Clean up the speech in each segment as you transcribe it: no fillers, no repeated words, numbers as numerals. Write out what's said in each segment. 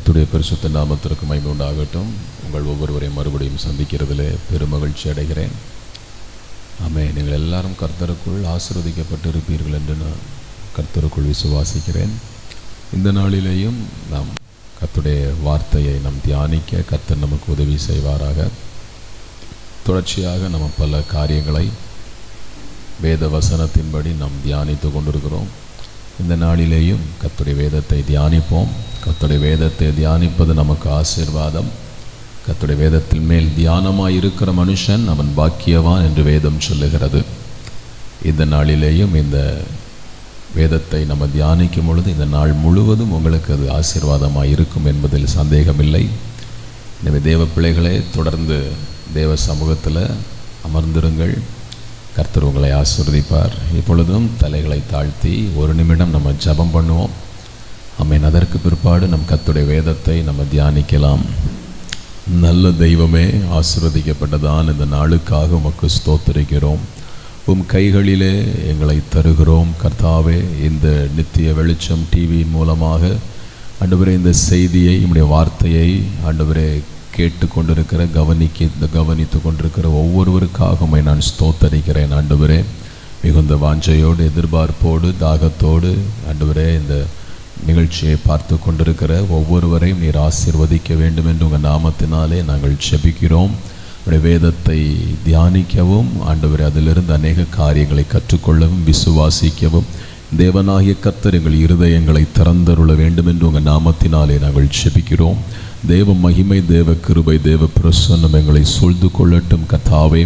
கர்த்தருடைய பரிசுத்த நாமத்திற்கு மகிமை உண்டாகட்டும். உங்கள் ஒவ்வொருவரையும் மறுபடியும் சந்திக்கிறதிலே பெருமகிழ்ச்சி அடைகிறேன். ஆமென். நீங்கள் எல்லாரும் கர்த்தருக்குள் ஆசீர்வதிக்கப்பட்டு இருப்பீர்கள் என்று நான் கர்த்தருக்குள் விசுவாசிக்கிறேன். இந்த நாளிலேயும் நாம் கர்த்தருடைய வார்த்தையை நாம் தியானிக்க கர்த்தர் நமக்கு உதவி செய்வாராக. தொடர்ச்சியாக நம்ம பல காரியங்களை வேத வசனத்தின்படி நாம் தியானித்து கொண்டிருக்கிறோம். இந்த நாளிலேயும் கர்த்தருடைய வேதத்தை தியானிப்போம். கர்த்தருடைய வேதத்தை தியானிப்பது நமக்கு ஆசீர்வாதம். கர்த்தருடைய வேதத்தின் மேல் தியானமாய் இருக்கிற மனுஷன் அவன் பாக்கியவான் என்று வேதம் சொல்லுகிறது. இந்த நாளிலேயும் இந்த வேதத்தை நம்ம தியானிக்கும் பொழுது இந்த நாள் முழுவதும் உங்களுக்கு அது ஆசீர்வாதமாக இருக்கும் என்பதில் சந்தேகமில்லை. எனவே தேவ பிள்ளைகளே, தொடர்ந்து தேவ சமூகத்தில் அமர்ந்திருங்கள். கர்த்தர் உங்களை ஆசீர்வதிப்பார். இப்பொழுதும் தலைகளை தாழ்த்தி ஒரு நிமிடம் நம்ம ஜெபம் பண்ணுவோம். ஆமென். அதற்கு பிற்பாடு நம் கர்த்தருடைய வேதத்தை நம்ம தியானிக்கலாம். நல்ல தெய்வமே, ஆசீர்வதிக்கப்பட்டதான் இந்த நாளுக்காக உமக்கு ஸ்தோத்திரிக்கிறோம். உம் கைகளிலே எங்களை தருகிறோம். கர்த்தாவே, இந்த நித்திய வெளிச்சம் டிவியின் மூலமாக ஆண்டவரே இந்த செய்தியை, உம்முடைய வார்த்தையை ஆண்டவரே கேட்டு கொண்டிருக்கிற கவனித்து கொண்டிருக்கிற ஒவ்வொருவருக்காக உம்மை நான் ஸ்தோத்தரிக்கிறேன். ஆண்டவரே, மிகுந்த வாஞ்சையோடு எதிர்பார்ப்போடு தாகத்தோடு ஆண்டவரே இந்த நிகழ்ச்சியை பார்த்து கொண்டிருக்கிற ஒவ்வொருவரையும் நீர் ஆசீர்வதிக்க வேண்டும் என்று உங்கள் நாமத்தினாலே நாங்கள் ஜெபிக்கிறோம். உடைய வேதத்தை தியானிக்கவும் ஆண்டவரே அதிலிருந்து அநேக காரியங்களை கற்றுக்கொள்ளவும் விசுவாசிக்கவும் தேவனாகிய கர்த்தர் எங்கள் இருதயங்களை திறந்தருள வேண்டும் என்று உங்கள் நாமத்தினாலே நாங்கள் ஜெபிக்கிறோம். தேவ மகிமை, தேவ கிருபை, தேவ பிரசன்னம் எங்களை சூழ்ந்து கொள்ளட்டும். கர்த்தாவே,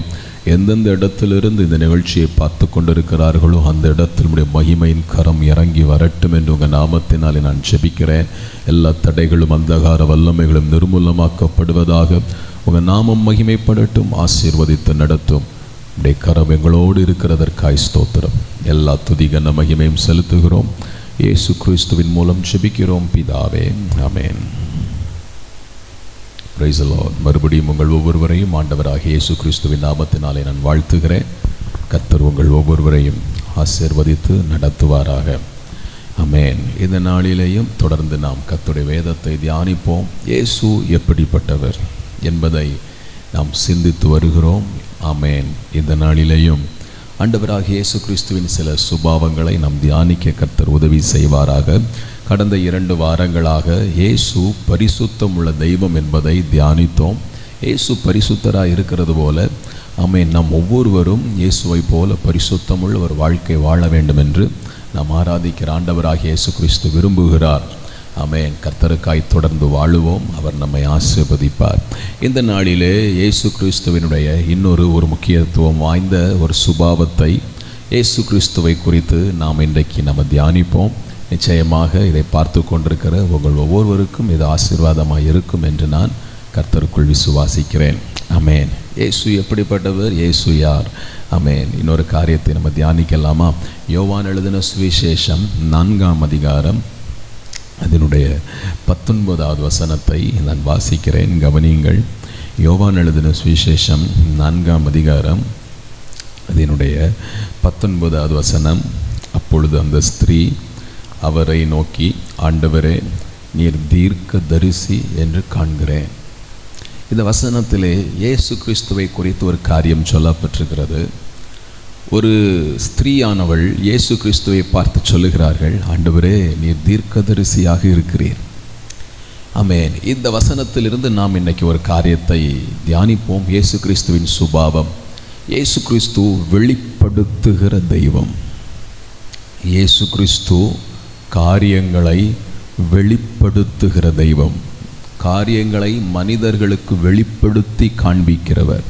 எந்தெந்த இடத்திலிருந்து இந்த நிகழ்ச்சியை பார்த்து கொண்டிருக்கிறார்களோ அந்த இடத்தில் உடைய மகிமையின் கரம் இறங்கி வரட்டும் என்று உங்கள் நாமத்தினாலே நான் ஜெபிக்கிறேன். எல்லா தடைகளும் அந்தகார வல்லமைகளும் நிர்மூலமாக்கப்படுவதாக. உங்கள் நாமம் மகிமைப்படட்டும். ஆசீர்வதித்து நடத்தும். உடைய கரம் எங்களோடு இருக்கிறதற்காய் ஸ்தோத்திரம். எல்லா துதிகன மகிமையும் செலுத்துகிறோம். இயேசு கிறிஸ்துவின் மூலம் ஜெபிக்கிறோம் பிதாவே, ஆமென். Praise the Lord. மறுபடியும் உங்கள் ஒவ்வொருவரையும் ஆண்டவராகிய இயேசு கிறிஸ்துவின் நாமத்தினாலே நான் வாழ்த்துகிறேன். கர்த்தர் உங்கள் ஒவ்வொருவரையும் ஆசீர்வதித்து நடத்துவாராக. ஆமென். இந்த நாளிலேயும் தொடர்ந்து நாம் கர்த்தருடைய வேதத்தை தியானிப்போம். இயேசு எப்படிப்பட்டவர் என்பதை நாம் சிந்தித்து வருகிறோம். ஆமென். இந்த நாளிலேயும் ஆண்டவராகிய இயேசு கிறிஸ்துவின் சில சுபாவங்களை நாம் தியானிக்க கர்த்தர் உதவி செய்வாராக. கடந்த 2 வாரங்களாக இயேசு பரிசுத்தம் உள்ள தெய்வம் என்பதை தியானித்தோம். இயேசு பரிசுத்தராக இருக்கிறது போல ஆமென், நாம் ஒவ்வொருவரும் இயேசுவை போல பரிசுத்தமுள்ள ஒரு வாழ்க்கை வாழ வேண்டும் என்று நாம் ஆராதிக்கிற ஆண்டவராகிய இயேசு கிறிஸ்து விரும்புகிறார். ஆமென். கர்த்தருக்காய் தொடர்ந்து வாழுவோம். அவர் நம்மை ஆசீர்வதிப்பார். இந்த நாளிலே இயேசு கிறிஸ்துவினுடைய இன்னொரு முக்கியத்துவம் வாய்ந்த ஒரு சுபாவத்தை, இயேசு கிறிஸ்துவை குறித்து நாம் இன்றைக்கு நம்ம தியானிப்போம். நிச்சயமாக இதை பார்த்து கொண்டிருக்கிற உங்கள் ஒவ்வொருவருக்கும் இது ஆசீர்வாதமாக இருக்கும் என்று நான் கர்த்தருக்குள் விசுவாசிக்கிறேன். ஆமென். இயேசு எப்படிப்பட்டவர்? இயேசு யார்? ஆமென். இன்னொரு காரியத்தை நம்ம தியானிக்கலாமா? யோவான் எழுதின சுவிசேஷம் 4ஆம் அதிகாரம் அதனுடைய 19வது வசனத்தை நான் வாசிக்கிறேன், கவனியுங்கள். யோவான் எழுதின சுவிசேஷம் 4ஆம் அதிகாரம் அதனுடைய 19வது வசனம். அப்பொழுது அந்த ஸ்திரீ அவரை நோக்கி, ஆண்டவரே, நீர் தீர்க்க தரிசி என்று காண்கிறேன். இந்த வசனத்திலே இயேசு கிறிஸ்துவை குறித்து ஒரு காரியம் சொல்லப்பட்டிருக்கிறது. ஒரு ஸ்திரீயானவள் இயேசு கிறிஸ்துவை பார்த்து சொல்லுகிறார்கள், ஆண்டவரே, நீர் தீர்க்கதரிசியாக இருக்கிறீர். ஆமென். இந்த வசனத்திலிருந்து நாம் இன்னைக்கு ஒரு காரியத்தை தியானிப்போம். இயேசு கிறிஸ்துவின் சுபாவம். இயேசு கிறிஸ்து வெளிப்படுத்துகிற தெய்வம். இயேசு கிறிஸ்து காரியங்களை வெளிப்படுத்துகிற தெய்வம். காரியங்களை மனிதர்களுக்கு வெளிப்படுத்தி காண்பிக்கிறவர்.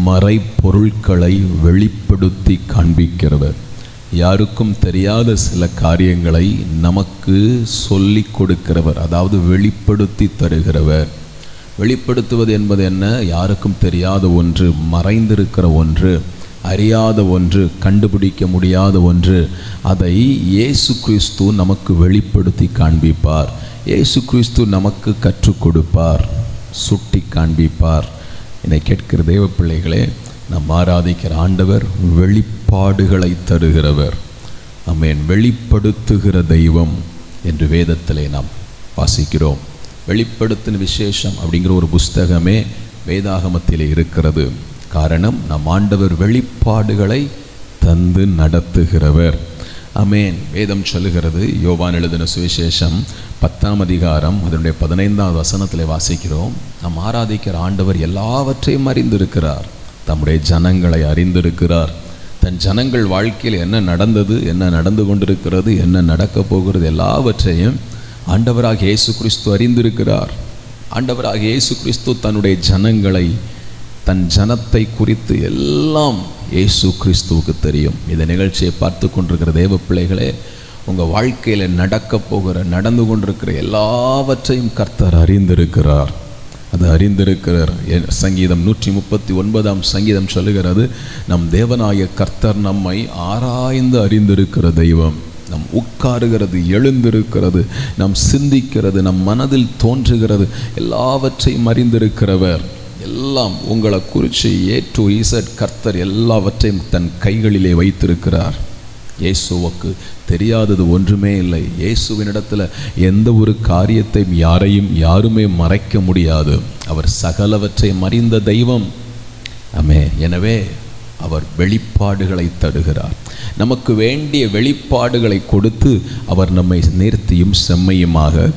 மறைப்பொருட்களை வெளிப்படுத்தி காண்பிக்கிறவர். யாருக்கும் தெரியாத சில காரியங்களை நமக்கு சொல்லி கொடுக்கிறவர், அதாவது வெளிப்படுத்தி தருகிறவர். வெளிப்படுத்துவது என்பது என்ன? யாருக்கும் தெரியாத ஒன்று, மறைந்திருக்கிற ஒன்று, அறியாத ஒன்று, கண்டுபிடிக்க முடியாத ஒன்று, அதை இயேசு கிறிஸ்து நமக்கு வெளிப்படுத்தி காண்பிப்பார். இயேசு கிறிஸ்து நமக்கு கற்றுக் கொடுப்பார், சுட்டி காண்பிப்பார். என்னை கேட்கிற தேவ பிள்ளைகளே, நாம் ஆராதிக்கிற ஆண்டவர் வெளிப்பாடுகளை தருகிறவர். ஆமென். வெளிப்படுத்துகிற தெய்வம் என்று வேதத்திலே நாம் வாசிக்கிறோம். வெளிப்படுத்தின விசேஷம் அப்படிங்கிற ஒரு புஸ்தகமே வேதாகமத்தில் இருக்கிறது. காரணம், நம் ஆண்டவர் வெளிப்பாடுகளை தந்து நடத்துகிறவர். ஆமென். வேதம் சொல்லுகிறது, யோவான் எழுதின சுவிசேஷம் 10ஆம் அதிகாரம் அதனுடைய 15வது வசனத்தில் வாசிக்கிறோம், நாம் ஆராதிக்கிற ஆண்டவர் எல்லாவற்றையும் அறிந்திருக்கிறார், தம்முடைய ஜனங்களை அறிந்திருக்கிறார். தன் ஜனங்கள் வாழ்க்கையில் என்ன நடந்தது, என்ன நடந்து கொண்டிருக்கிறது, என்ன நடக்கப் போகிறது எல்லாவற்றையும் ஆண்டவராக இயேசு கிறிஸ்து அறிந்திருக்கிறார். ஆண்டவராக இயேசு கிறிஸ்து தன்னுடைய ஜனங்களை, தன் ஜனத்தை குறித்து எல்லாம் இயேசு கிறிஸ்துவுக்கு தெரியும். இந்த நிகழ்ச்சியை பார்த்து கொண்டிருக்கிற தேவ பிள்ளைகளே, உங்கள் வாழ்க்கையில் நடந்து கொண்டிருக்கிற எல்லாவற்றையும் கர்த்தர் அறிந்திருக்கிறார். அது அறிந்திருக்கிறார். சங்கீதம் 139ஆம் சங்கீதம் சொல்லுகிறது, நம் தேவனாய கர்த்தர் நம்மை ஆராய்ந்து அறிந்திருக்கிற தெய்வம். நம் உட்காருகிறது, எழுந்திருக்கிறது, நம் சிந்திக்கிறது, நம் மனதில் தோன்றுகிறது எல்லாவற்றையும் அறிந்திருக்கிறவர். எல்லாம் உங்களை குறித்து A to Z கர்த்தர் எல்லாவற்றையும் தன் கைகளிலே வைத்திருக்கிறார். இயேசுவுக்கு தெரியாதது ஒன்றுமே இல்லை. இயேசுவினிடத்தில் எந்த ஒரு காரியத்தையும் யாருமே மறைக்க முடியாது. அவர் சகலவற்றையும் அறிந்த தெய்வம். ஆமே. எனவே அவர் வெளிப்பாடுகளை தருகிறார். நமக்கு வேண்டிய வெளிப்பாடுகளை கொடுத்து அவர் நம்மை நேர்த்தியும் செம்மையுமாக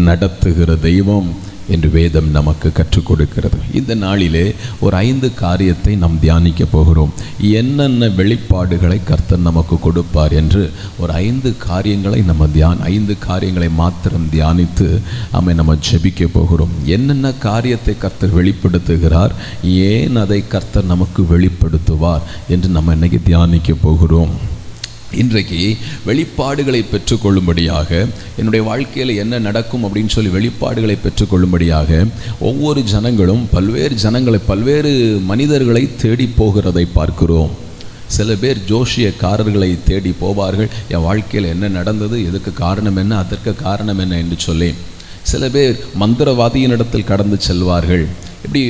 நடத்துகிற தெய்வம் என்று வேதம் நமக்கு கற்றுக் கொடுக்கிறது. இந்த நாளிலே ஒரு 5 காரியத்தை நாம் தியானிக்க போகிறோம். என்னென்ன வெளிப்பாடுகளை கர்த்தர் நமக்கு கொடுப்பார் என்று ஒரு 5 காரியங்களை 5 காரியங்களை மாத்திரம் தியானித்து நம்ம ஜெபிக்க போகிறோம். என்னென்ன காரியத்தை கர்த்தர் வெளிப்படுத்துகிறார், ஏன் அதை கர்த்தர் நமக்கு வெளிப்படுத்துவார் என்று நம்ம இன்னைக்கு தியானிக்க போகிறோம். இன்றைக்கு வெளிப்பாடுகளை பெற்றுக்கொள்ளும்படியாக, என்னுடைய வாழ்க்கையில் என்ன நடக்கும் அப்படின்னு சொல்லி வெளிப்பாடுகளை பெற்றுக்கொள்ளும்படியாக ஒவ்வொரு ஜனங்களும் பல்வேறு மனிதர்களை தேடி போகிறதை பார்க்கிறோம். சில பேர் ஜோஷியக்காரர்களை தேடி போவார்கள். என் வாழ்க்கையில் என்ன நடந்தது, எதுக்கு காரணம் என்ன, அதற்கு காரணம் என்ன என்று சொல்லி. சில பேர் மந்திரவாதியினிடத்தில் கடந்து செல்வார்கள். இப்படி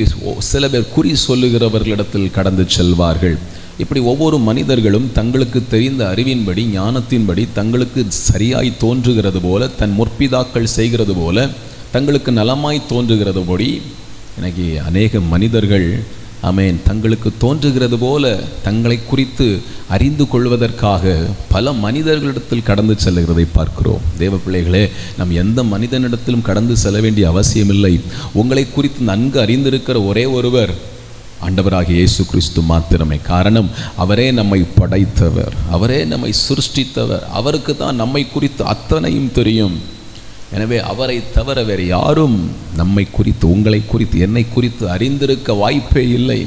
சில பேர் குறி சொல்லுகிறவர்களிடத்தில் கடந்து செல்வார்கள். இப்படி ஒவ்வொரு மனிதர்களும் தங்களுக்கு தெரிந்த அறிவின்படி, ஞானத்தின்படி, தங்களுக்கு சரியாய் தோன்றுகிறது போல, தன் முற்பிதாக்கள் செய்கிறது போல, தங்களுக்கு நலமாய் தோன்றுகிறதுபடி எனக்கு அநேக மனிதர்கள் தங்களுக்கு தோன்றுகிறது போல தங்களை குறித்து அறிந்து கொள்வதற்காக பல மனிதர்களிடத்தில் கடந்து செல்லுகிறதை பார்க்கிறோம். தேவ பிள்ளைகளே, நாம் எந்த மனிதனிடத்திலும் கடந்து செல்ல வேண்டிய அவசியமில்லை. உங்களை குறித்து நன்கு அறிந்திருக்கிற ஒரே ஒருவர் ஆண்டவராகிய இயேசு கிறிஸ்து மாத்திரமே. காரணம், அவரே நம்மை படைத்தவர், அவரே நம்மை சிருஷ்டித்தவர். அவருக்கு தான் நம்மை குறித்து அத்தனையும் தெரியும். எனவே அவரை தவிர வேறு யாரும் நம்மை குறித்து, உங்களை குறித்து, என்னை குறித்து அறிந்திருக்க வாய்ப்பே இல்லை.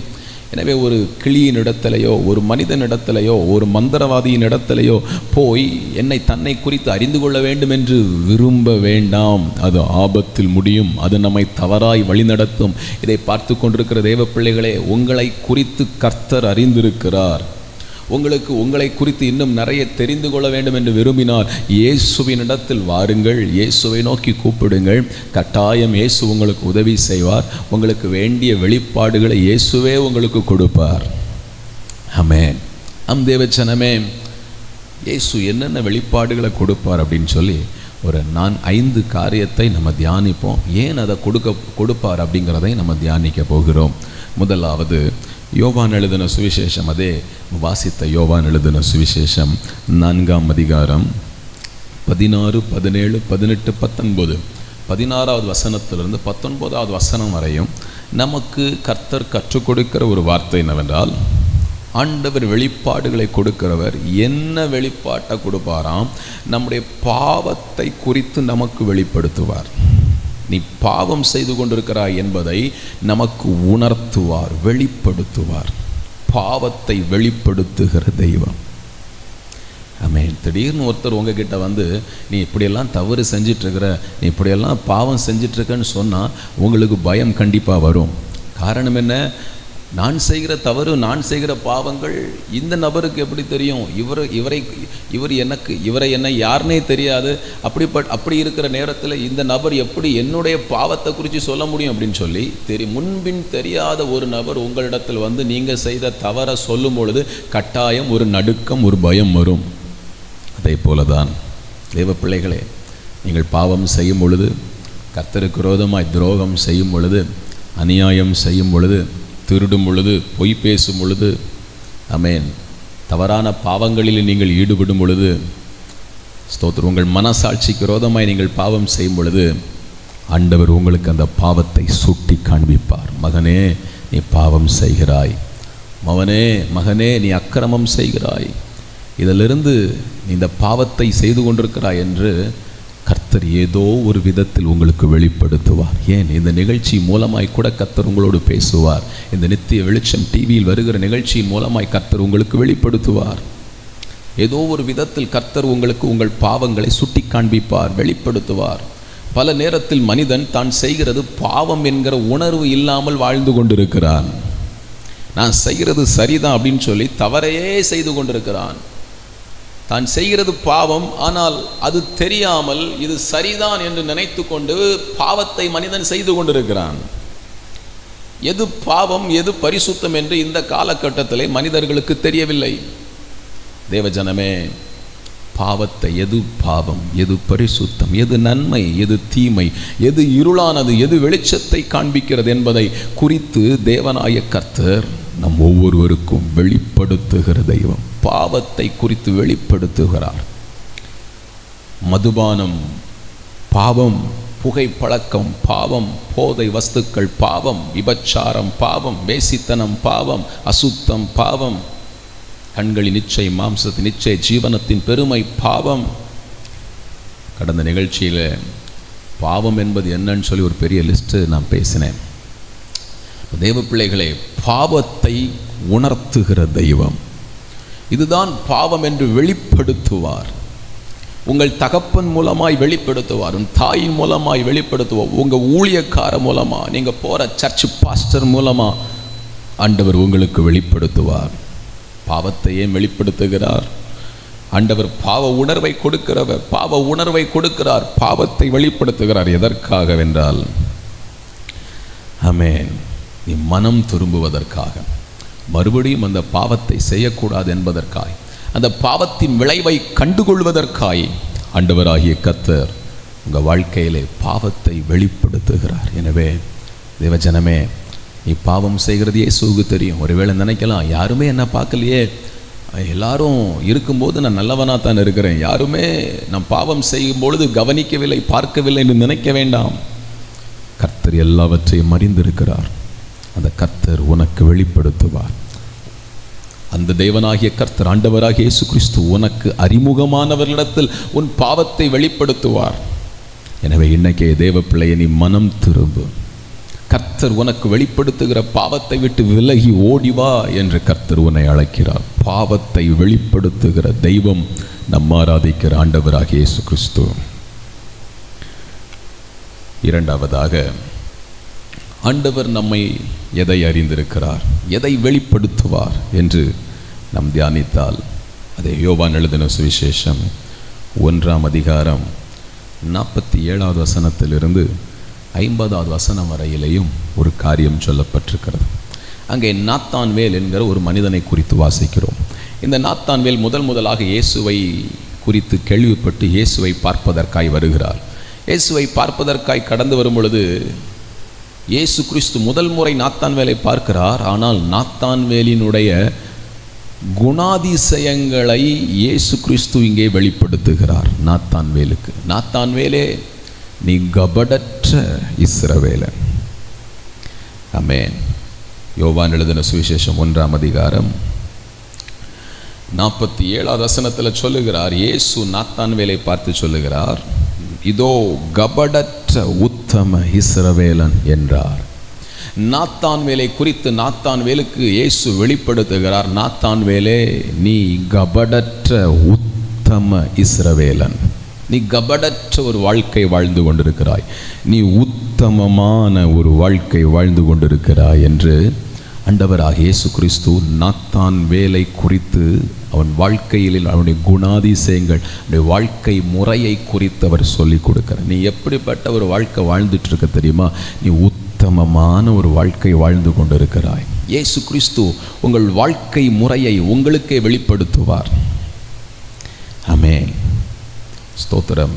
எனவே ஒரு கிளியின் இடத்திலேயோ, ஒரு மனிதன் இடத்திலேயோ, ஒரு மந்திரவாதியின் இடத்திலேயோ போய் தன்னை குறித்து அறிந்து கொள்ள வேண்டும் என்று விரும்ப வேண்டாம். அது ஆபத்தில் முடியும். அது நம்மை தவறாய் வழிநடத்தும். இதை பார்த்து கொண்டிருக்கிற தேவ பிள்ளைகளே, உங்களை குறித்து கர்த்தர் அறிந்திருக்கிறார். உங்களை குறித்து இன்னும் நிறைய தெரிந்து கொள்ள வேண்டும் என்று விரும்பினால் இயேசுவின் இடத்தில் வாருங்கள், இயேசுவை நோக்கி கூப்பிடுங்கள். கட்டாயம் இயேசு உங்களுக்கு உதவி செய்வார். உங்களுக்கு வேண்டிய வெளிப்பாடுகளை இயேசுவே உங்களுக்கு கொடுப்பார். ஆமென். தேவச்சனமே, இயேசு என்னென்ன வெளிப்பாடுகளை கொடுப்பார் அப்படின்னு சொல்லி ஒரு 5 காரியத்தை நம்ம தியானிப்போம். ஏன் அதை கொடுப்பார் அப்படிங்கிறதை நம்ம தியானிக்க போகிறோம். முதலாவது, யோவான் எழுதின சுவிசேஷம், அதே வாசித்த யோவான் எழுதின சுவிசேஷம் 4ஆம் அதிகாரம் 16, 17, 18, 19, 16வது வசனத்திலிருந்து 19வது வசனம் வரையும் நமக்கு கர்த்தர் கற்றுக் கொடுக்கிற ஒரு வார்த்தை என்னவென்றால், ஆண்டவர் வெளிப்பாடுகளை கொடுக்கிறவர். என்ன வெளிப்பாட்டை கொடுப்பாராம்? நம்முடைய பாவத்தை குறித்து நமக்கு வெளிப்படுத்துவார். நீ பாவம் செய்து கொண்டிருக்கிறாய் என்பதை நமக்கு உணர்த்துவார், வெளிப்படுத்துவார். பாவத்தை வெளிப்படுத்துகிற தெய்வம். ஆமென். திடீர்னு ஒருத்தர் உங்ககிட்ட வந்து, நீ இப்படியெல்லாம் தவறு செஞ்சிட்ருக்கிற, நீ இப்படியெல்லாம் பாவம் செஞ்சிட்ருக்கன்னு சொன்னால் உங்களுக்கு பயம் கண்டிப்பாக வரும். காரணம் என்ன? நான் செய்கிற தவறு, நான் செய்கிற பாவங்கள் இந்த நபருக்கு எப்படி தெரியும்? இவரை என்ன யாருன்னே தெரியாது. அப்படி இருக்கிற நேரத்தில் இந்த நபர் எப்படி என்னுடைய பாவத்தை குறித்து சொல்ல முடியும் அப்படின்னு சொல்லி முன்பின் தெரியாத ஒரு நபர் உங்களிடத்தில் வந்து நீங்கள் செய்த தவறை சொல்லும் பொழுது கட்டாயம் ஒரு நடுக்கம், ஒரு பயம் வரும். அதே போல தான் தேவ பிள்ளைகளே, நீங்கள் பாவம் செய்யும் பொழுது கர்த்தருக்கு விரோதமாய் துரோகம் செய்யும் பொழுது, அநியாயம் செய்யும் பொழுது, திருடும் பொழுது, பொய் பேசும் பொழுது, ஆமென், தவறான பாவங்களில் நீங்கள் ஈடுபடும் பொழுது, ஸ்தோத்திரம், உங்கள் மனசாட்சிக்கு விரோதமாய் நீங்கள் பாவம் செய்யும் பொழுது ஆண்டவர் உங்களுக்கு அந்த பாவத்தை சுட்டி காண்பிப்பார். மகனே, நீ பாவம் செய்கிறாய், மகனே நீ அக்கிரமம் செய்கிறாய், இதிலிருந்து நீ இந்த பாவத்தை செய்து கொண்டிருக்கிறாய் என்று கர்த்தர் ஏதோ ஒரு விதத்தில் உங்களுக்கு வெளிப்படுத்துவார். ஏன், இந்த நிகழ்ச்சி மூலமாய் கூட கர்த்தர் உங்களோடு பேசுவார். இந்த நித்திய வெளிச்சம் டிவியில் வருகிற நிகழ்ச்சியின் மூலமாய் கர்த்தர் உங்களுக்கு வெளிப்படுத்துவார். ஏதோ ஒரு விதத்தில் கர்த்தர் உங்களுக்கு உங்கள் பாவங்களை சுட்டி காண்பிப்பார், வெளிப்படுத்துவார். பல நேரத்தில் மனிதன் தான் செய்கிறது பாவம் என்கிற உணர்வு இல்லாமல் வாழ்ந்து கொண்டிருக்கிறான். நான் செய்கிறது சரிதான் அப்படின்னு சொல்லி தவறையே செய்து கொண்டிருக்கிறான். தான் செய்கிறது பாவம், ஆனால் அது தெரியாமல் இது சரிதான் என்று நினைத்து கொண்டு பாவத்தை மனிதன் செய்து கொண்டிருக்கிறான். எது பாவம் எது பரிசுத்தம் என்று இந்த காலகட்டத்திலே மனிதர்களுக்கு தெரியவில்லை. தேவஜனமே, பாவத்தை, எது பாவம் எது பரிசுத்தம், எது நன்மை எது தீமை, எது இருளானது எது வெளிச்சத்தை காண்பிக்கிறது என்பதை குறித்து தேவனாய கர்த்தர் நம் ஒவ்வொருவருக்கும் வெளிப்படுத்துகிற தெய்வம். பாவத்தை குறித்து வெளிப்படுத்துகிறார். மதுபானம் பாவம், புகைப்பழக்கம் பாவம், போதை வஸ்துக்கள் பாவம், விபச்சாரம் பாவம், வேசித்தனம் பாவம், அசுத்தம் பாவம், கண்களின் இச்சை, மாம்சத்தின் இச்சை, ஜீவனத்தின் பெருமை பாவம். கடந்த நிகழ்ச்சியில் பாவம் என்பது என்னன்னு சொல்லி ஒரு பெரிய லிஸ்ட்டு நான் பேசினேன். தேவ பிள்ளைகளே, பாவத்தை உணர்த்துகிற தெய்வம், இதுதான் பாவம் என்று வெளிப்படுத்துவார். உங்கள் தகப்பன் மூலமாய் வெளிப்படுத்துவார், உன் தாயின் மூலமாய் வெளிப்படுத்துவார், உங்கள் ஊழியக்கார மூலமாக, நீங்கள் போகிற சர்ச் பாஸ்டர் மூலமாக ஆண்டவர் உங்களுக்கு வெளிப்படுத்துவார். பாவத்தை ஏன் வெளிப்படுத்துகிறார்? ஆண்டவர் பாவ உணர்வை கொடுக்கிறவர், பாவ உணர்வை கொடுக்கிறார், பாவத்தை வெளிப்படுத்துகிறார். எதற்காகவென்றால், ஆமென், நீ மனம் திரும்புவதற்காக, மறுபடியும் அந்த பாவத்தை செய்யக்கூடாது என்பதற்காய், அந்த பாவத்தின் விளைவை கண்டுகொள்வதற்காய் ஆண்டவராகிய கர்த்தர் உங்கள் வாழ்க்கையிலே பாவத்தை வெளிப்படுத்துகிறார். எனவே தேவஜனமே, நீ பாவம் செய்கிறது இயேசுவுக்கு தெரியும். ஒருவேளை நினைக்கலாம், யாருமே என்ன பார்க்கலையே, எல்லாரும் இருக்கும்போது நான் நல்லவனாக தான் இருக்கிறேன், யாருமே நான் பாவம் செய்யும் பொழுது கவனிக்கவில்லை, பார்க்கவில்லை என்று நினைக்க வேண்டாம். கர்த்தர் எல்லாவற்றையும் அறிந்திருக்கிறார். அந்த கர்த்தர் உனக்கு வெளிப்படுத்துவார். அந்த தேவனாகிய கர்த்தர், ஆண்டவராகிய இயேசு கிறிஸ்து உனக்கு அறிமுகமானவர்களிடத்தில் உன் பாவத்தை வெளிப்படுத்துவார். எனவே இன்னைக்கே தேவ பிள்ளையை, நீ மனம் திரும்பு. கர்த்தர் உனக்கு வெளிப்படுத்துகிற பாவத்தை விட்டு விலகி ஓடிவா என்று கர்த்தர் உன்னை அழைக்கிறார். பாவத்தை வெளிப்படுத்துகிற தெய்வம் நம் ஆராதிக்கிற ஆண்டவராகிய இயேசு கிறிஸ்து. இரண்டாவதாக, ஆண்டவர் நம்மை எதை அறிந்திருக்கிறார், எதை வெளிப்படுத்துவார் என்று நாம் தியானித்தால், அதை யோவான் எழுதின சுவிசேஷம் 1ஆம் அதிகாரம் 47வது வசனத்திலிருந்து 50வது வசனம் வரையிலேயும் ஒரு காரியம் சொல்லப்பட்டிருக்கிறது. அங்கே நாத்தான்வேல் என்கிற ஒரு மனிதனை குறித்து வாசிக்கிறோம். இந்த நாத்தான்வேல் முதலாக இயேசுவை குறித்து கேள்விப்பட்டு இயேசுவை பார்ப்பதற்காய் வருகிறார். இயேசுவை பார்ப்பதற்காய் கடந்து வரும் பொழுது இயேசு கிறிஸ்து முதல் முறை நாத்தான்வேலை பார்க்கிறார். ஆனால் நாத்தான்வேலினுடைய குணாதிசயங்களை இயேசு கிறிஸ்து இங்கே வெளிப்படுத்துகிறார் நாத்தான்வேலுக்கு. நாத்தான்வேலே, நீ கபடற்ற இஸ்ரவேலன். ஆமென். யோவான் எழுதின சுவிசேஷம் 1ஆம் அதிகாரம் 47வது வசனத்தில் சொல்லுகிறார், இயேசு நாத்தான்வேலை பார்த்து சொல்லுகிறார், இதோ கபடற்ற உத்தம இஸ்ரவேலன் என்றார். நாத்தான்வேலை குறித்து நாத்தான்வேலுக்கு இயேசு வெளிப்படுத்துகிறார், நாத்தான்வேலே, நீ கபடற்ற உத்தம இஸ்ரவேலன். நீ கபடற்ற ஒரு வாழ்க்கை வாழ்ந்து கொண்டிருக்கிறாய், நீ உத்தமமான ஒரு வாழ்க்கை வாழ்ந்து கொண்டிருக்கிறாய் என்று ஆண்டவராகிய இயேசு கிறிஸ்து நாத்தான்வேலை குறித்து, அவன் வாழ்க்கையில் அவனுடைய குணாதிசயங்கள், அவனுடைய வாழ்க்கை முறையை குறித்து அவர் சொல்லிக் கொடுக்கிறார். நீ எப்படிப்பட்ட ஒரு வாழ்க்கை வாழ்ந்துட்டு இருக்க தெரியுமா? நீ உத்தமமான ஒரு வாழ்க்கை வாழ்ந்து கொண்டிருக்கிறாய். இயேசு கிறிஸ்து உங்கள் வாழ்க்கை முறையை உங்களுக்கே வெளிப்படுத்துவார். ஆமென். ஸ்தோத்திரம்.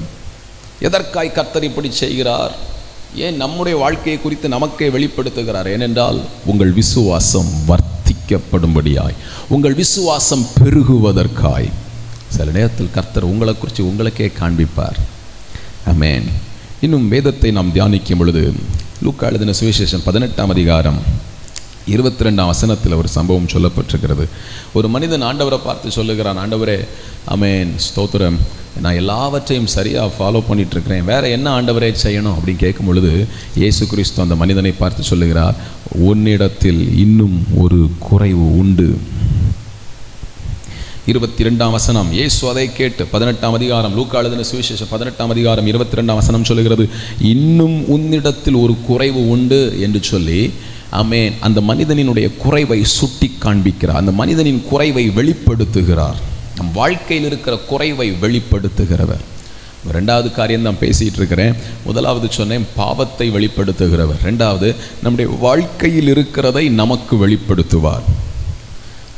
எதற்காய் கர்த்தர் இப்படி செய்கிறார்? ஏன் நம்முடைய வாழ்க்கையை குறித்து நமக்கே வெளிப்படுத்துகிறார்? ஏனென்றால் உங்கள் விசுவாசம் வர்த்திக்கப்படும்படியாய், உங்கள் விசுவாசம் பெருகுவதற்காய். சில நேரத்தில் கர்த்தர் உங்களை குறித்து உங்களுக்கே காண்பிப்பார். ஆமென். இன்னும் வேதத்தை நாம் தியானிக்கும் பொழுது லூக்கா எழுதின சுவிசேஷம் 18ஆம் அதிகாரம் 22ஆம் வசனத்தில் ஒரு சம்பவம் சொல்லப்பட்டிருக்கிறது. ஒரு மனிதன் ஆண்டவரை பார்த்து சொல்லுகிறான், ஆண்டவரே, ஆமென், ஸ்தோத்திரம், நான் எல்லாவற்றையும் சரியாக ஃபாலோ பண்ணிகிட்ருக்கிறேன், வேறு என்ன ஆண்டவரே செய்யணும் அப்படின்னு கேட்கும் பொழுது இயேசு கிறிஸ்து அந்த மனிதனை பார்த்து சொல்லுகிறார், உன்னிடத்தில் இன்னும் ஒரு குறைவு உண்டு. 22ஆம் வசனம், இயேசு அதை கேட்டு 18ஆம் அதிகாரம் லூக்கா எழுதின சுவிசேஷம் 18ஆம் அதிகாரம் 22ஆம் வசனம் சொல்லுகிறது, இன்னும் உன்னிடத்தில் ஒரு குறைவு உண்டு என்று சொல்லி, ஆமென், அந்த மனிதனினுடைய குறைவை சுட்டி காண்பிக்கிறார். அந்த மனிதனின் குறைவை வெளிப்படுத்துகிறார். நம் வாழ்க்கையில் இருக்கிற குறைவை வெளிப்படுத்துகிறவர். ரெண்டாவது காரியம் தான் பேசிகிட்டு இருக்கிறேன். முதலாவது சொன்னேன் பாவத்தை வெளிப்படுத்துகிறவர். ரெண்டாவது நம்முடைய வாழ்க்கையில் இருக்கிறதை நமக்கு வெளிப்படுத்துவார்.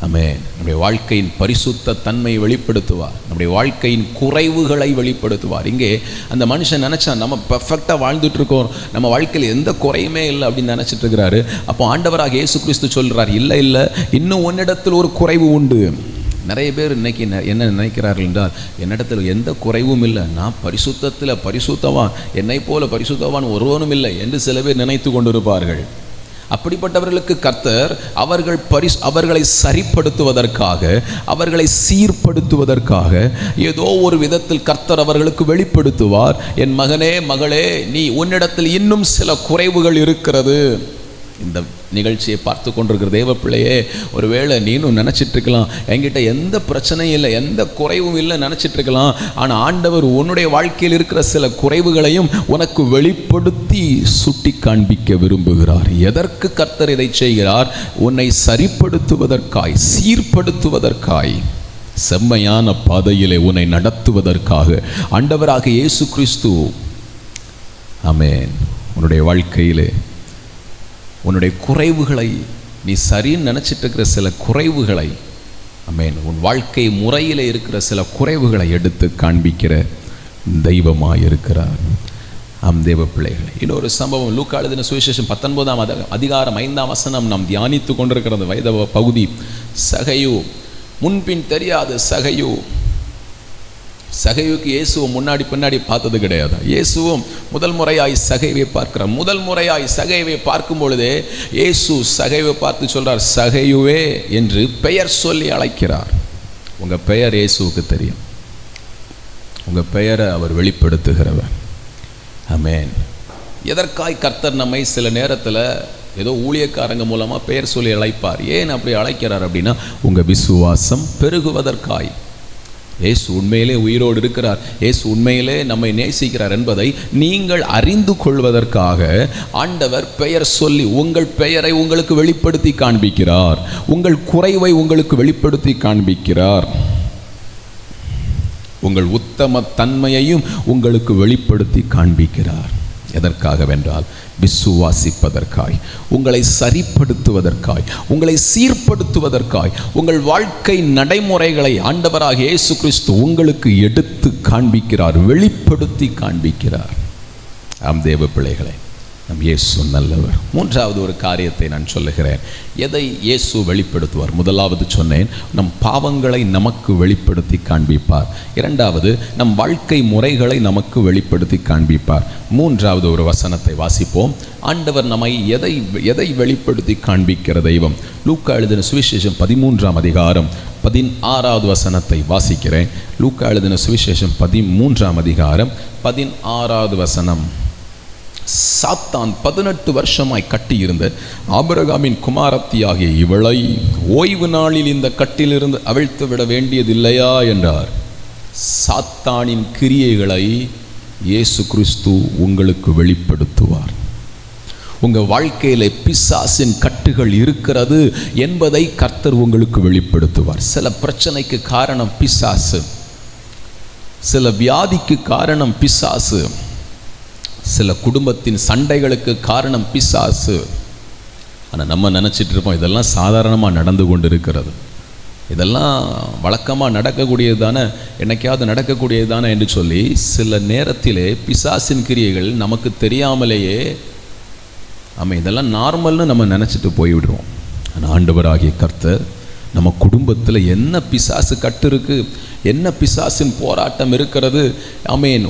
ஆமென். நம்முடைய வாழ்க்கையின் பரிசுத்த தன்மையை வெளிப்படுத்துவார். நம்முடைய வாழ்க்கையின் குறைவுகளை வெளிப்படுத்துவார். இங்கே அந்த மனுஷன் நினச்சா நம்ம பெர்ஃபெக்டாக வாழ்ந்துட்டுருக்கோம், நம்ம வாழ்க்கையில் எந்த குறையுமே இல்லை அப்படின்னு நினச்சிட்டு இருக்கிறாரு. அப்போ ஆண்டவராக இயேசு கிறிஸ்து சொல்கிறார், இல்லை இல்லை, இன்னும் உன்னிடத்தில் ஒரு குறைவு உண்டு. நிறைய பேர் இன்னைக்கு என்ன நினைக்கிறார்கள் என்றால், என்னிடத்தில் எந்த குறைவும் இல்லை, நான் பரிசுத்தத்தில் பரிசுத்தவான், என்னை போல பரிசுத்தவான் ஒருவனும் இல்லை என்று சில பேர் நினைத்து கொண்டிருப்பார்கள். அப்படிப்பட்டவர்களுக்கு கர்த்தர் அவர்களை சரிப்படுத்துவதற்காக, அவர்களை சீர்படுத்துவதற்காக ஏதோ ஒரு விதத்தில் கர்த்தர் அவர்களுக்கு வெளிப்படுத்துவார், என் மகனே, மகளே, நீ உன்னிடத்தில் இன்னும் சில குறைவுகள் இருக்கிறது. இந்த நிகழ்ச்சியை பார்த்து கொண்டிருக்கிற தேவ பிள்ளையே, ஒருவேளை நீனும் நினச்சிட்டு இருக்கலாம், என்கிட்ட எந்த பிரச்சனையும் இல்லை, எந்த குறைவும் இல்லை நினச்சிட்டு இருக்கலாம். ஆனால் ஆண்டவர் உன்னுடைய வாழ்க்கையில் இருக்கிற சில குறைவுகளையும் உனக்கு வெளிப்படுத்தி சுட்டி காண்பிக்க விரும்புகிறார். எதற்கு கர்த்தர் இதை செய்கிறார்? உன்னை சரிப்படுத்துவதற்காய், சீர்படுத்துவதற்காய், செம்மையான பாதையிலே உன்னை நடத்துவதற்காக ஆண்டவராக இயேசு கிறிஸ்து, ஆமென், உன்னுடைய வாழ்க்கையிலே உன்னுடைய குறைவுகளை, நீ சரின்னு நினச்சிட்டு இருக்கிற சில குறைவுகளை, ஆமென், உன் வாழ்க்கை முறையில் இருக்கிற சில குறைவுகளை எடுத்து காண்பிக்கிற தெய்வமாக இருக்கிறார். தேவ பிள்ளைகளை, இன்னொரு சம்பவம் லூக்கா எழுதின சுவிசேஷம் 19ஆம் அதிகாரம் 5ஆம் வசனம் நாம் தியானித்து கொண்டிருக்கிறது வேத பகுதி. சகையு, முன்பின் தெரியாத சகையு. சகைவுக்கு இயேசுவை முன்னாடி பின்னாடி பார்த்தது கிடையாது. இயேசுவும் முதல் முறையாய் சகைவை பார்க்கிறார். முதல் முறையாய் சகைவை பார்க்கும் பொழுதே இயேசு சகைவை பார்த்து சொல்றார், சகையுவே என்று பெயர் சொல்லி அழைக்கிறார். உங்கள் பெயர் இயேசுவுக்கு தெரியும். உங்கள் பெயரை அவர் வெளிப்படுத்துகிறவர். ஆமென். எதற்காய் கர்த்தர் நம்மை சில நேரத்தில் ஏதோ ஊழியக்காரங்க மூலமாக பெயர் சொல்லி அழைப்பார்? ஏன் அப்படி அழைக்கிறார் அப்படின்னா, உங்கள் விசுவாசம் பெருகுவதற்காய். இயேசு உண்மையிலே உயிரோடு இருக்கிறார், இயேசு உண்மையிலே நம்மை நேசிக்கிறார் என்பதை நீங்கள் அறிந்து கொள்வதற்காக ஆண்டவர் பெயர் சொல்லி உங்கள் பெயரை உங்களுக்கு வெளிப்படுத்தி காண்பிக்கிறார். உங்கள் குறைவை உங்களுக்கு வெளிப்படுத்தி காண்பிக்கிறார். உங்கள் உத்தம தன்மையையும் உங்களுக்கு வெளிப்படுத்தி காண்பிக்கிறார். எதற்காகவென்றால் விசுவாசிப்பதற்காய், உங்களை சரிப்படுத்துவதற்காய், உங்களை சீர்படுத்துவதற்காய், உங்கள் வாழ்க்கை நடைமுறைகளை ஆண்டவராக இயேசு கிறிஸ்து உங்களுக்கு எடுத்து காண்பிக்கிறார், வெளிப்படுத்தி காண்பிக்கிறார். தேவ பிள்ளைகளை, நம் இயேசு நல்லவர். மூன்றாவது ஒரு காரியத்தை நான் சொல்லுகிறேன். எதை இயேசு வெளிப்படுத்துவார்? முதலாவது சொன்னேன், நம் பாவங்களை நமக்கு வெளிப்படுத்தி காண்பிப்பார். இரண்டாவது, நம் வாழ்க்கை முறைகளை நமக்கு வெளிப்படுத்தி காண்பிப்பார். மூன்றாவது ஒரு வசனத்தை வாசிப்போம். ஆண்டவர் நம்மை எதை வெளிப்படுத்தி காண்பிக்கிற தெய்வம்? லூக்கா எழுதின சுவிசேஷம் 13ஆம் அதிகாரம் 16வது வசனத்தை வாசிக்கிறேன். லூக்கா எழுதின சுவிசேஷம் 13ஆம் அதிகாரம் 16வது வசனம். சாத்தான் 18 வருஷமாய் கட்டியிருந்த ஆபிரகாமின் குமாரத்தியாகிய இவளை ஓய்வு நாளில் இந்த கட்டிலிருந்து அவிழ்த்து விட வேண்டியதில்லையா என்றார். சாத்தானின் கிரியைகளை இயேசு கிறிஸ்து உங்களுக்கு வெளிப்படுத்துவார். உங்கள் வாழ்க்கையில் பிசாசின் கட்டுகள் இருக்கிறது என்பதை கர்த்தர் உங்களுக்கு வெளிப்படுத்துவார். சில பிரச்சனைக்கு காரணம் பிசாசு, சில வியாதிக்கு காரணம் பிசாசு, சில குடும்பத்தின் சண்டைகளுக்கு காரணம் பிசாசு. ஆனால் நம்ம நினச்சிட்டு இருப்போம் இதெல்லாம் சாதாரணமாக நடந்து கொண்டு இருக்கிறது. இதெல்லாம் வழக்கமாக நடக்கக்கூடியது தானே, என்னைக்காவது நடக்கக்கூடியது தானே என்று சொல்லி சில நேரத்திலே பிசாசின் கிரியைகள் நமக்கு தெரியாமலேயே இதெல்லாம் நார்மல்னு நம்ம நினச்சிட்டு போய்விடுவோம். ஆனால் ஆண்டவராகிய கர்த்தர் நம்ம குடும்பத்தில் என்ன பிசாசு கட்டு இருக்குது, என்ன பிசாசின் போராட்டம் இருக்கிறது,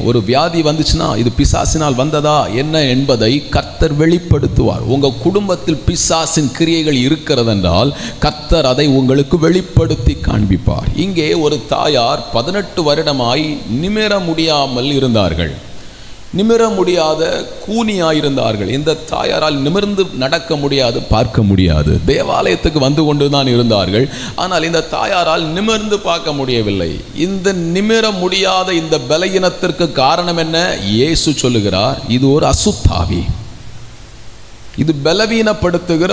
ஒரு வியாதி வந்துச்சுன்னா இது பிசாசினால் வந்ததா என்ன என்பதை கர்த்தர் வெளிப்படுத்துவார். உங்கள் குடும்பத்தில் பிசாசின் கிரியைகள் இருக்கிறதென்றால் கர்த்தர் அதை உங்களுக்கு வெளிப்படுத்தி காண்பிப்பார். இங்கே ஒரு தாயார் 18 வருடமாய் நிமிர முடியாமல் இருந்தார்கள். நிமிர முடியாத கூனியாயிருந்தார்கள். இந்த தாயாரால் நிமிர்ந்து நடக்க முடியாது, பார்க்க முடியாது. தேவாலயத்துக்கு வந்து கொண்டு தான் இருந்தார்கள். ஆனால் இந்த தாயாரால் நிமிர்ந்து பார்க்க முடியவில்லை. இந்த நிமிர முடியாத இந்த பலகீனத்திற்கு காரணம் என்ன? இயேசு சொல்லுகிறார், இது ஒரு அசுத்தாவி, இது பலவீனப்படுத்துகிற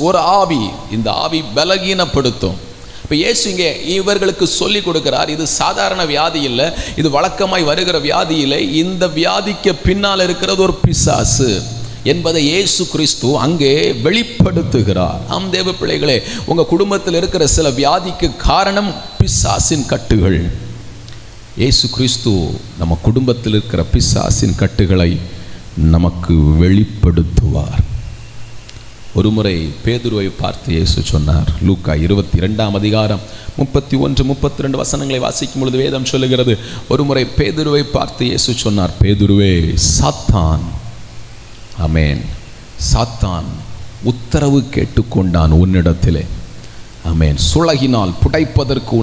ஒரு ஆவி. இந்த ஆவி பலகீனப்படுத்தும். இப்போ இயேசு இங்கே இவர்களுக்கு சொல்லி கொடுக்கிறார், இது சாதாரண வியாதி இல்லை, இது வழக்கமாய் வருகிற வியாதி இல்லை, இந்த வியாதிக்கு பின்னால் இருக்கிறது ஒரு பிசாசு என்பதை இயேசு கிறிஸ்து அங்கே வெளிப்படுத்துகிறார். ஆம் தேவ பிள்ளைகளே, உங்கள் குடும்பத்தில் இருக்கிற சில வியாதிக்கு காரணம் பிசாசின் கட்டுகள். இயேசு கிறிஸ்து நம்ம குடும்பத்தில் இருக்கிற பிசாசின் கட்டுகளை நமக்கு வெளிப்படுத்துவார். ஒரு முறை பேதுருவை பார்த்து இயேசு சொன்னார். லூக்கா 22ஆம் அதிகாரம் 31-32 வசனங்களை வாசிக்கும் பொழுது வேதம் சொல்லுகிறது, ஒரு முறை பேதுருவை பார்த்து இயேசு சொன்னார், பேதுருவே, சாத்தான் சாத்தான் உத்தரவு கேட்டுக்கொண்டான் உன்னிடத்திலே. சுளகினால் புடைப்பதற்கு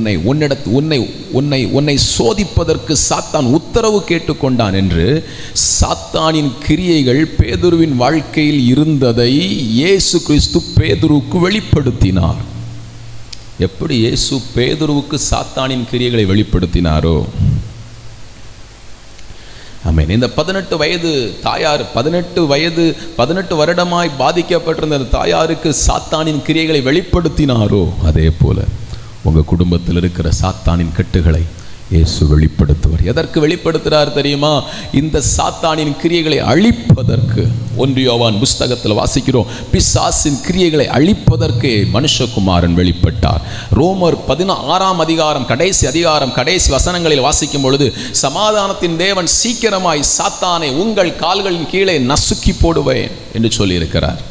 உன்னை சோதிப்பதற்கு சாத்தான் உத்தரவு கேட்டுக்கொண்டான் என்று சாத்தானின் கிரியைகள் பேதுருவின் வாழ்க்கையில் இருந்ததை இயேசு கிறிஸ்து பேதுருவுக்கு வெளிப்படுத்தினார். எப்படி இயேசு பேதுருவுக்கு சாத்தானின் கிரியைகளை வெளிப்படுத்தினாரோ, இந்த 18 வயது தாயார் 18 வருடமாய் பாதிக்கப்பட்டிருந்த தாயாருக்கு சாத்தானின் கிரியைகளை வெளிப்படுத்தினாரோ, அதே போல உங்கள் குடும்பத்தில் இருக்கிற சாத்தானின் கட்டுகளை இயேசு வெளிப்படுத்துவார். எதற்கு வெளிப்படுத்துகிறார் தெரியுமா? இந்த சாத்தானின் கிரியைகளை அழிப்பதற்கு. 1 யோவான் புஸ்தகத்தில் வாசிக்கிறோம், பிசாசின் கிரியைகளை அழிப்பதற்கு மனுஷகுமாரன் வெளிப்பட்டார். ரோமர் 16ஆம் அதிகாரம் கடைசி வசனங்களில் வாசிக்கும் பொழுது, சமாதானத்தின் தேவன் சீக்கிரமாய் சாத்தானை உங்கள் கால்களின் கீழே நசுக்கி போடுவேன் என்று சொல்லியிருக்கிறார்.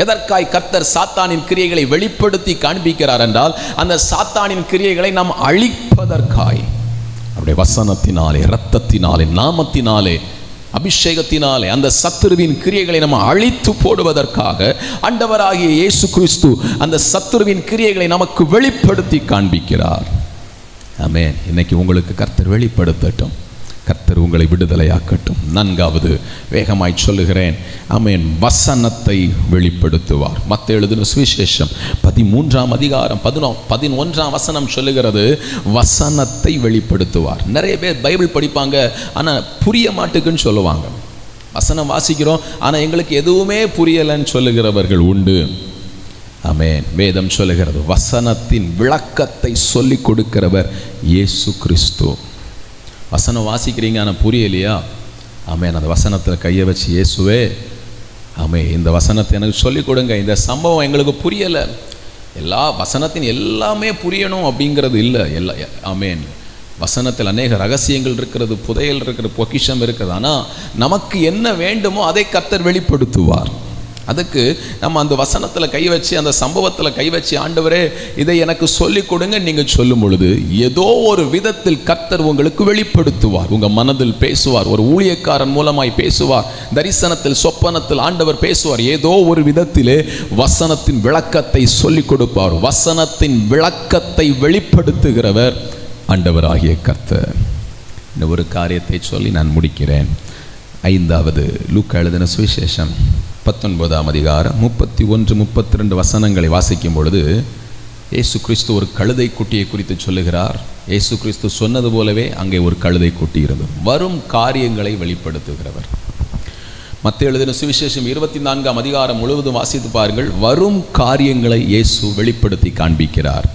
எதற்காய் கர்த்தர் சாத்தானின் கிரியைகளை வெளிப்படுத்தி காண்பிக்கிறார் என்றால், அந்த சாத்தானின் கிரியைகளை நாம் அழிப்பதற்காய். அவருடைய வசனத்தினாலே, இரத்தத்தினாலே, நாமத்தினாலே, அபிஷேகத்தினாலே அந்த சத்துருவின் கிரியைகளை நம்ம அழித்து போடுவதற்காக ஆண்டவராகிய இயேசு கிறிஸ்து அந்த சத்துருவின் கிரியைகளை நமக்கு வெளிப்படுத்தி காண்பிக்கிறார். ஆமென். இன்னைக்கு உங்களுக்கு கர்த்தர் வெளிப்படுத்தட்டும், கர்த்தர் உங்களை விடுதலையாக்கட்டும். 4வது வேகமாய் சொல்லுகிறேன், ஆமென், வசனத்தை வெளிப்படுத்துவார். மத்தேயு எழுதின சுவிசேஷம் 13ஆம் அதிகாரம் 11ஆம் வசனம் சொல்லுகிறது, வசனத்தை வெளிப்படுத்துவார். நிறைய பேர் பைபிள் படிப்பாங்க, ஆனால் புரிய மாட்டுக்குன்னு சொல்லுவாங்க. வசனம் வாசிக்கிறோம், ஆனால் எங்களுக்கு எதுவுமே புரியலைன்னு சொல்லுகிறவர்கள் உண்டு. ஆமென். வேதம் சொல்லுகிறது, வசனத்தின் விளக்கத்தை சொல்லிக் கொடுக்கிறவர் இயேசு கிறிஸ்து. வசனம் வாசிக்கிறீங்க ஆனால் புரியலையா? அந்த வசனத்தில் கையை வச்சு, இயேசுவே, இந்த வசனத்தை எனக்கு சொல்லிக் கொடுங்க, இந்த சம்பவம் எங்களுக்கு புரியலை. எல்லா வசனத்தின் எல்லாமே புரியணும் அப்படிங்கிறது இல்லை. வசனத்தில் அநேக ரகசியங்கள் இருக்கிறது, புதையல் இருக்கிறது, பொக்கிஷம் இருக்கிறது. ஆனால் நமக்கு என்ன வேண்டுமோ அதை கர்த்தர் வெளிப்படுத்துவார். அதுக்கு நம்ம அந்த வசனத்தில் கை வச்சு, அந்த சம்பவத்தில் கை வச்சு, ஆண்டவரே இதை எனக்கு சொல்லிக் கொடுங்க நீங்கள் சொல்லும் பொழுது ஏதோ ஒரு விதத்தில் கர்த்தர் உங்களுக்கு வெளிப்படுத்துவார். உங்கள் மனதில் பேசுவார், ஒரு ஊழியக்காரன் மூலமாய் பேசுவார், தரிசனத்தில் சொப்பனத்தில் ஆண்டவர் பேசுவார். ஏதோ ஒரு விதத்திலே வசனத்தின் விளக்கத்தை சொல்லிக் கொடுப்பார். வசனத்தின் விளக்கத்தை வெளிப்படுத்துகிறவர் ஆண்டவராகிய கர்த்தர். இந்த ஒரு காரியத்தை சொல்லி நான் முடிக்கிறேன். 5வது லூக்கா எழுதின சுவிசேஷம் 19ஆம் அதிகாரம் 31-32 வசனங்களை வாசிக்கும் பொழுது, இயேசு கிறிஸ்து ஒரு கழுதை குட்டியை குறித்து சொல்லுகிறார். இயேசு கிறிஸ்து சொன்னது போலவே அங்கே ஒரு கழுதை குட்டி இருந்தது. வரும் காரியங்களை வெளிப்படுத்துகிறவர். மத்தேயு எழுதின சுவிசேஷம் 24ஆம் அதிகாரம் முழுவதும் வாசித்து பாருங்கள். வரும் காரியங்களை இயேசு வெளிப்படுத்தி காண்பிக்கிறார்.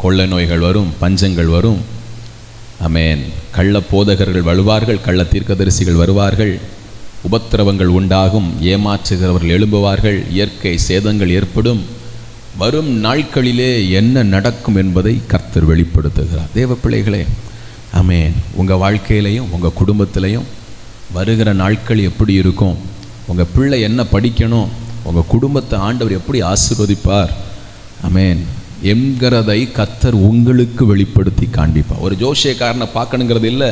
கொள்ளை நோய்கள் வரும், பஞ்சங்கள் வரும், ஆமென், கள்ள போதகர்கள் வருவார்கள், கள்ள தீர்க்கதரிசிகள் வருவார்கள், உபத்திரவங்கள் உண்டாகும், ஏமாற்றுகிறவர்கள் எழும்புவார்கள், இயற்கை சேதங்கள் ஏற்படும், வரும் நாட்களிலே என்ன நடக்கும் என்பதை கர்த்தர் வெளிப்படுத்துகிறார். தேவ பிள்ளைகளே, ஆமென். உங்கள் வாழ்க்கையிலையும் உங்கள் குடும்பத்திலையும் வருகிற நாட்கள் எப்படி இருக்கும், உங்கள் பிள்ளை என்ன படிக்கணும், உங்கள் குடும்பத்தை ஆண்டவர் எப்படி ஆசீர்வதிப்பார், ஆமென் என்கிறதை கர்த்தர் உங்களுக்கு வெளிப்படுத்தி காண்பிப்பார். ஒரு ஜோசியக்காரனை பார்க்கணுங்கிறது இல்லை,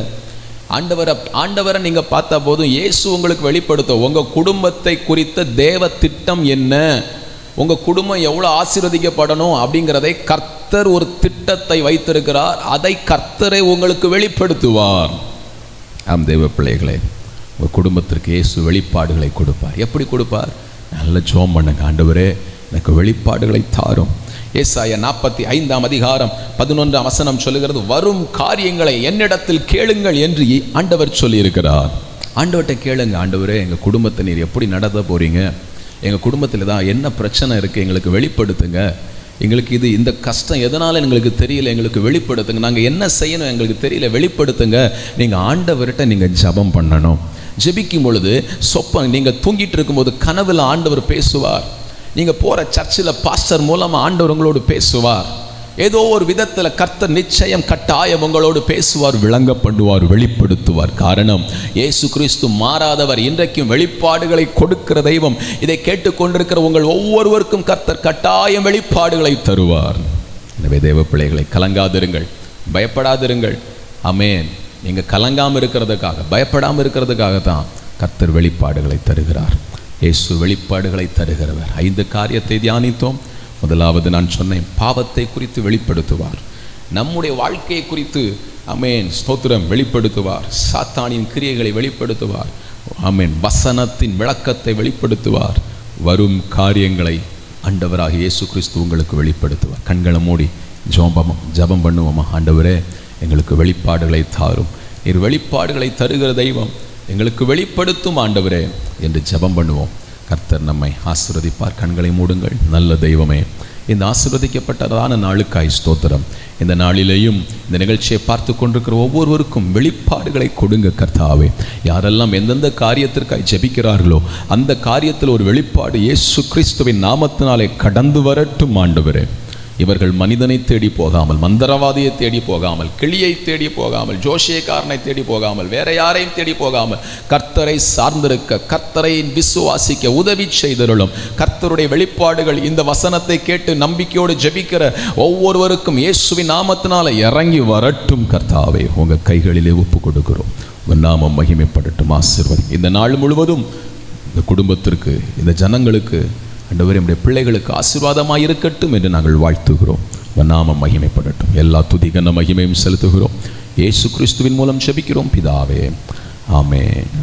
ஆண்டவரை நீங்கள் பார்த்தா போதும். இயேசு உங்களுக்கு வெளிப்படுத்த உங்கள் குடும்பத்தை குறித்த தேவ திட்டம் என்ன, உங்கள் குடும்பம் எவ்வளோ ஆசீர்வதிக்கப்படணும் அப்படிங்கிறதை கர்த்தர் ஒரு திட்டத்தை வைத்திருக்கிறார். அதை கர்த்தரை உங்களுக்கு வெளிப்படுத்துவார். ஆம் தேவ பிள்ளைகளே, உங்கள் குடும்பத்திற்கு இயேசு வெளிப்பாடுகளை கொடுப்பார். எப்படி கொடுப்பார்? நல்ல ஜெபம் பண்ணுங்க. ஆண்டவரே எனக்கு வெளிப்பாடுகளை தாரும். ஏசாயா 45 அதிகாரம் 11 சொல்லுகிறது, வரும் காரியங்களை என்னிடத்தில் கேளுங்கள் என்று ஆண்டவர் சொல்லியிருக்கிறார். ஆண்டவர்கிட்ட கேளுங்க, ஆண்டவரே எங்கள் குடும்பத்தை நீர் எப்படி நடத்த போகிறீங்க, எங்கள் குடும்பத்தில் தான் என்ன பிரச்சனை இருக்குது எங்களுக்கு வெளிப்படுத்துங்க, எங்களுக்கு இந்த கஷ்டம் எதனால் எங்களுக்கு தெரியல எங்களுக்கு வெளிப்படுத்துங்க, நாங்கள் என்ன செய்யணும் எங்களுக்கு தெரியல வெளிப்படுத்துங்க. நீங்கள் ஆண்டவர்கிட்ட நீங்கள் ஜெபம் பண்ணணும். ஜெபிக்கும் பொழுது நீங்கள் தூங்கிட்டு இருக்கும்போது கனவில் ஆண்டவர் பேசுவார். நீங்கள் போகிற சர்ச்சில் பாஸ்டர் மூலமாக ஆண்டவர் உங்களோடு பேசுவார். ஏதோ ஒரு விதத்தில் கர்த்தர் நிச்சயம் கட்டாயம் உங்களோடு பேசுவார், விளங்க பண்ணுவார், வெளிப்படுத்துவார். காரணம், இயேசு கிறிஸ்து மாறாதவர், இன்றைக்கும் வெளிப்பாடுகளை கொடுக்கிற தெய்வம். இதை கேட்டுக்கொண்டிருக்கிற உங்கள் ஒவ்வொருவருக்கும் கர்த்தர் கட்டாயம் வெளிப்பாடுகளை தருவார். எனவே தேவ பிள்ளைகளை கலங்காதிருங்கள், பயப்படாதிருங்கள். ஆமென். நீங்கள் கலங்காமல் இருக்கிறதுக்காக, பயப்படாமல் இருக்கிறதுக்காக தான் கர்த்தர் வெளிப்பாடுகளை தருகிறார். இயேசு வெளிப்பாடுகளை தருகிறவர். 5 காரியத்தை தியானித்தோம். முதலாவது நான் சொன்னேன், பாவத்தை குறித்து வெளிப்படுத்துவார், நம்முடைய வாழ்க்கையை குறித்து ஆமென் ஸ்தோத்திரம் வெளிப்படுத்துவார், சாத்தானின் கிரியைகளை வெளிப்படுத்துவார், ஆமென் வசனத்தின் விளக்கத்தை வெளிப்படுத்துவார், வரும் காரியங்களை ஆண்டவராக இயேசு கிறிஸ்து உங்களுக்கு வெளிப்படுத்துவார். கண்களை மூடி ஜெபம் பண்ணுவோமா? ஆண்டவரே எங்களுக்கு வெளிப்பாடுகளை தாரும், நீர் வெளிப்பாடுகளை தருகிற தெய்வம், எங்களுக்கு வெளிப்படுத்தும் ஆண்டவரே என்று ஜெபம் பண்ணுவோம். கர்த்தர் நம்மை ஆசீர்வதிப்பார். கண்களை மூடுங்கள். நல்ல தெய்வமே, இந்த ஆசீர்வதிக்கப்பட்டதான நாளுக்காய் ஸ்தோத்திரம். இந்த நாளிலேயும் இந்த நிகழ்ச்சியை பார்த்து கொண்டிருக்கிற ஒவ்வொருவருக்கும் வெளிப்பாடுகளை கொடுங்க கர்த்தாவே. யாரெல்லாம் எந்தெந்த காரியத்திற்காய் ஜெபிக்கிறார்களோ அந்த காரியத்தில் ஒரு வெளிப்பாடு இயேசு கிறிஸ்துவின் நாமத்தினாலே கடந்து வரட்டும் ஆண்டவரே. இவர்கள் மனிதனை தேடி போகாமல், மந்திரவாதியை தேடி போகாமல், கிளியை தேடி போகாமல், ஜோஷியக்காரனை தேடி போகாமல், வேற யாரையும் தேடி போகாமல் கர்த்தரை சார்ந்திருக்க, கர்த்தரை விசுவாசிக்க உதவி செய்தருளும். கர்த்தருடைய வெளிப்பாடுகள் இந்த வசனத்தை கேட்டு நம்பிக்கையோடு ஜெபிக்கிற ஒவ்வொருவருக்கும் இயேசுவின் நாமத்தினால இறங்கி வரட்டும் கர்த்தாவே. உங்கள் கைகளிலே ஒப்பு கொடுக்கிறோம். உங்கள் நாமம் மகிமைப்படட்டும். ஆசீர்வாதி இந்த நாள் முழுவதும் இந்த குடும்பத்திற்கு, இந்த ஜனங்களுக்கு, ஆண்டவரே நம்முடைய பிள்ளைகளுக்கு ஆசீர்வாதமாக இருக்கட்டும் என்று நாங்கள் வாழ்த்துகிறோம். நாமம் மகிமைப்படட்டும். எல்லா துதி கன மகிமையும் செலுத்துகிறோம். இயேசு கிறிஸ்துவின் மூலம் ஜெபிக்கிறோம் பிதாவே. ஆமென்.